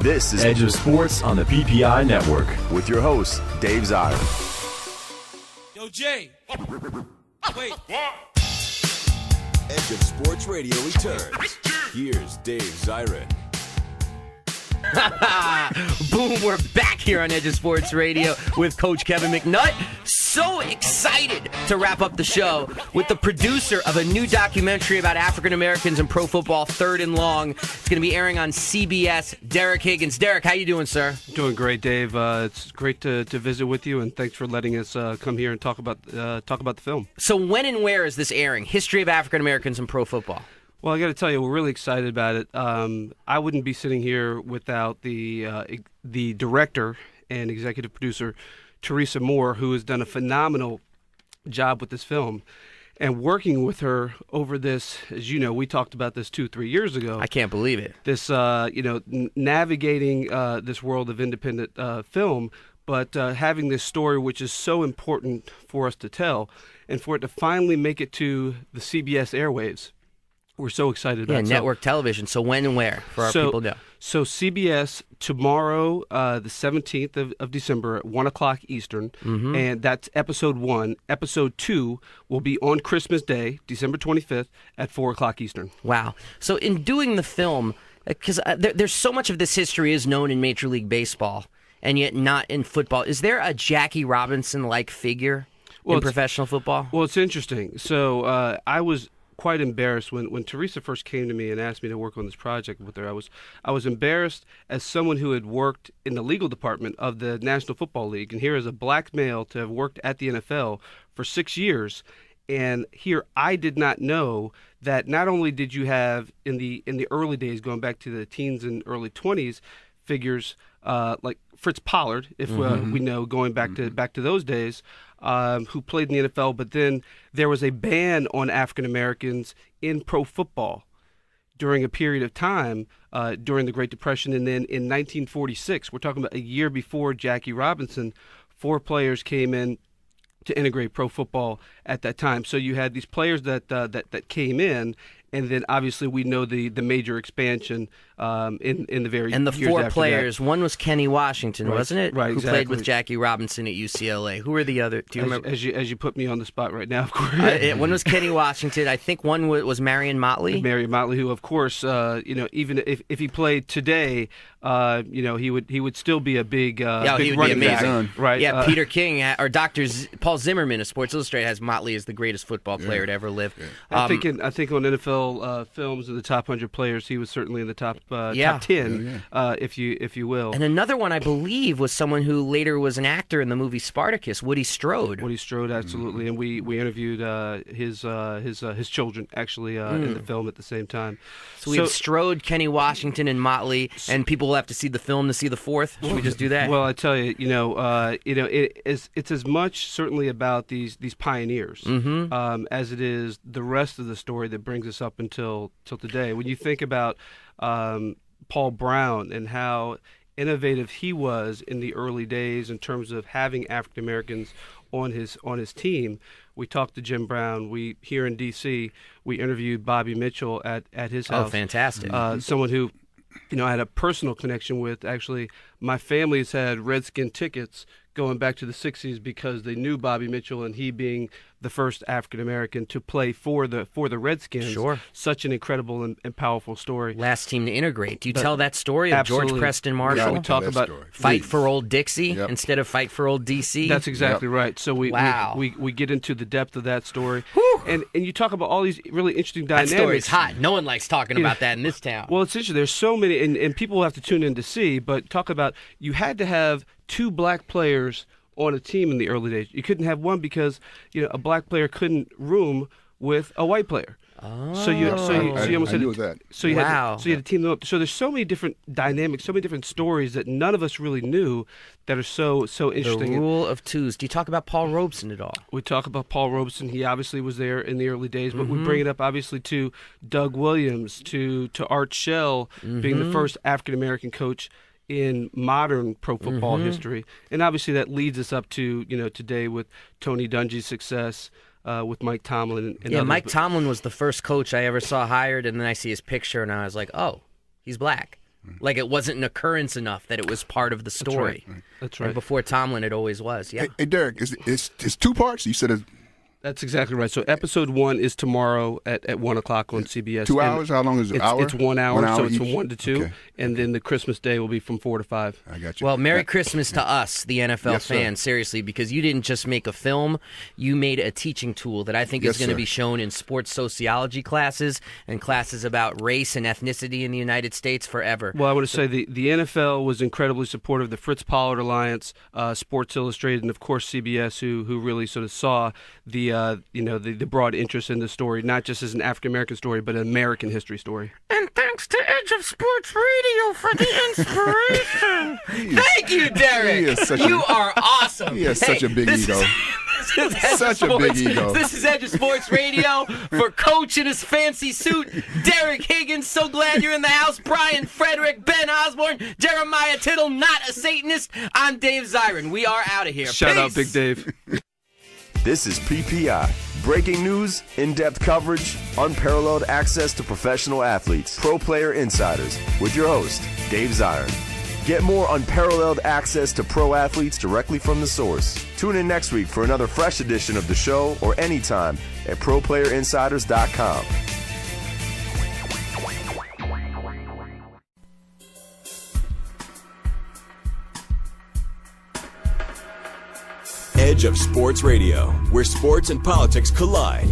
This is Edge of Sports on the PPI Network with your host, Dave Zirin. Yo, Jay. Wait. Edge of Sports Radio returns. Here's Dave Zirin. Boom, we're back here on Edge of Sports Radio with Coach Kevin McNutt. So excited to wrap up the show with the producer of a new documentary about African Americans in pro football, Third and Long. It's going to be airing on CBS. Derrick Heggans. Derrick, how you doing, sir? Doing great, Dave. It's great to visit with you, and thanks for letting us come here and talk about the film. So when and where is this airing? History of African Americans in pro football. Well, I got to tell you, we're really excited about it. I wouldn't be sitting here without the director and executive producer, Teresa Moore, who has done a phenomenal job with this film. And working with her over this, as you know, we talked about this 2-3 years ago. I can't believe it. This, navigating this world of independent film, but having this story which is so important for us to tell, and for it to finally make it to the CBS airwaves. We're so excited about it. Yeah, network television. So when and where for our people to know? So CBS tomorrow, the 17th of December at 1 o'clock Eastern, and that's episode 1. Episode 2 will be on Christmas Day, December 25th at 4 o'clock Eastern. Wow. So in doing the film, because there's so much of this history is known in Major League Baseball, and yet not in football. Is there a Jackie Robinson-like figure in professional football? Well, it's interesting. So I was quite embarrassed when Teresa first came to me and asked me to work on this project with her. I was embarrassed as someone who had worked in the legal department of the National Football League, and here as a black male to have worked at the NFL for 6 years, and here I did not know that not only did you have in the early days, going back to the teens and early 20s, figures like Fritz Pollard, if we know, going back to those days, who played in the NFL, but then there was a ban on African Americans in pro football during a period of time during the Great Depression. And then in 1946, we're talking about a year before Jackie Robinson, 4 players came in to integrate pro football at that time. So you had these players that came in, and then obviously we know the major expansion in the very and the years 4 after players. that. One was Kenny Washington, Right, wasn't it? right, Who exactly. played with Jackie Robinson at UCLA. Who were the other? Do you remember? As you put me on the spot right now, of course. One was Kenny Washington. I think one was Marion Motley. Marion Motley, who of course, even if he played today, he would still be a big, he big would running be amazing. back, right? Yeah, Peter King or Dr. Paul Zimmerman of Sports Illustrated has Motley as the greatest football player to ever live. I think on NFL films of the top 100 players, he was certainly in the top 10, if you will. And another one, I believe, was someone who later was an actor in the movie Spartacus, Woody Strode. Woody Strode, absolutely, and we interviewed his children actually in the film at the same time. So we have Strode, Kenny Washington, and Motley, and people will have to see the film to see the 4th. Should we just do that? Well, I tell you, it's as much certainly about these pioneers as it is the rest of the story that brings us up until today. When you think about Paul Brown and how innovative he was in the early days in terms of having African Americans on his team. We talked to Jim Brown. We here in D.C. we interviewed Bobby Mitchell at his house. Oh, fantastic! Someone who I had a personal connection with. Actually, my family's had Redskin tickets going back to the 60s because they knew Bobby Mitchell, and he being the first African American to play for the Redskins. Sure. Such an incredible and powerful story. Last team to integrate. Do you tell that story of Absolutely. George Preston Marshall? Yeah, we talk about fight for old Dixie instead of fight for old DC. That's exactly right. So we get into the depth of that story. And you talk about all these really interesting dynamics. That story's hot. No one likes talking about that in this town. Well, it's interesting. There's so many, and people will have to tune in to see, but talk about you had to have 2 black players on a team in the early days. You couldn't have one because a black player couldn't room with a white player. So you almost had that. So you had to team them up. So there's so many different dynamics, so many different stories that none of us really knew that are so interesting. The rule of twos. Do you talk about Paul Robeson at all? We talk about Paul Robeson. He obviously was there in the early days, but we bring it up obviously to Doug Williams, to Art Shell being the first African American coach in modern pro football history, and obviously that leads us up to today with Tony Dungy's success. With Mike Tomlin and others. Mike Tomlin was the first coach I ever saw hired, and then I see his picture, and I was like, oh, he's black. Like it wasn't an occurrence enough that it was part of the story. That's right. And before Tomlin, it always was. Yeah. Hey, Derrick, it's 2 parts? You said it's That's exactly right. So episode 1 is tomorrow at 1 o'clock on CBS. 2 hours? How long is it? It's 1 hour, so it's each? from 1 to 2. Okay. And then the Christmas Day will be from 4 to 5. I got you. Well, Merry Christmas to us, the NFL Yes, sir. fans, seriously, because you didn't just make a film, you made a teaching tool that I think Yes, is going to sir. be shown in sports sociology classes and classes about race and ethnicity in the United States forever. Well, I want to say the NFL was incredibly supportive. The Fritz Pollard Alliance, Sports Illustrated, and of course CBS, who really sort of saw the broad interest in the story, not just as an African American story, but an American history story. And thanks to Edge of Sports Radio for the inspiration. Thank you, Derrick. You are awesome. He has such a big ego. This is Edge of Such a big Sports. ego. This is Edge of Sports Radio for Coach in his fancy suit, Derrick Heggans. So glad you're in the house. Brian Frederick, Ben Osborne, Jeremiah Tittle, not a Satanist. I'm Dave Zirin. We are out of here. Shout out, Peace. Big Dave. This is PPI. Breaking news, in-depth coverage, unparalleled access to professional athletes, pro player insiders, with your host, Dave Zirin. Get more unparalleled access to pro athletes directly from the source. Tune in next week for another fresh edition of the show or anytime at ProPlayerInsiders.com. Edge of Sports Radio, where sports and politics collide.